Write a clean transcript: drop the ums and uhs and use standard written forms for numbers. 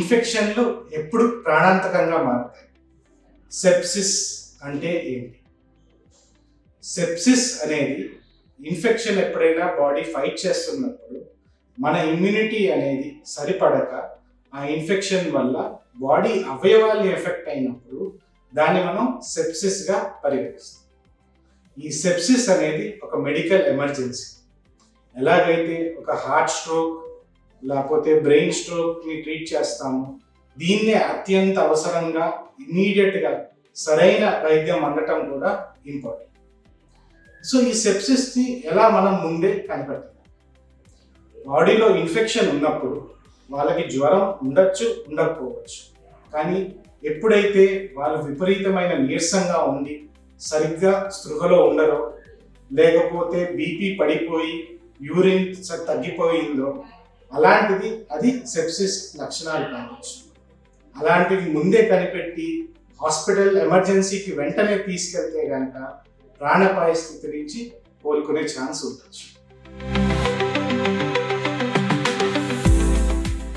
ఇన్ఫెక్షన్లు ఎప్పుడు ప్రాణాంతకంగా మారుతాయి? సెప్సిస్ అంటే ఏంటి? సెప్సిస్ అనేది ఇన్ఫెక్షన్ ఎప్పుడైనా బాడీ ఫైట్ చేస్తున్నప్పుడు మన ఇమ్యూనిటీ అనేది సరిపడక ఆ ఇన్ఫెక్షన్ వల్ల బాడీ అవయవాలు ఎఫెక్ట్ అయినప్పుడు దాన్ని మనం సెప్సిస్గా పరిగణిస్తాం. ఈ సెప్సిస్ అనేది ఒక మెడికల్ ఎమర్జెన్సీ. ఎలాగైతే ఒక హార్ట్ స్ట్రోక్ లేకపోతే బ్రెయిన్ స్ట్రోక్ని ట్రీట్ చేస్తాము, దీన్నే అత్యంత అవసరంగా ఇమ్మీడియట్గా సరైన వైద్యం అందటం కూడా ఇంపార్టెంట్. సో ఈ సెప్సిస్ని ఎలా మనం ముందే కనిపెట్టాలి? బాడీలో ఇన్ఫెక్షన్ ఉన్నప్పుడు వాళ్ళకి జ్వరం ఉండొచ్చు, ఉండకపోవచ్చు. కానీ ఎప్పుడైతే వాళ్ళు విపరీతమైన నీరసంగా ఉండి సరిగ్గా స్పృహలో ఉండరో, లేకపోతే బీపీ పడిపోయి యూరిన్ తగ్గిపోయిందో, అలాంటిది అది సెప్సిస్ లక్షణాలు కావచ్చు. అలాంటివి ముందే కనిపెట్టి హాస్పిటల్ ఎమర్జెన్సీకి వెంటనే తీసుకెళ్తే కనుక ప్రాణాపాయ స్థితి నుంచి కోలుకునే ఛాన్స్ ఉండొచ్చు.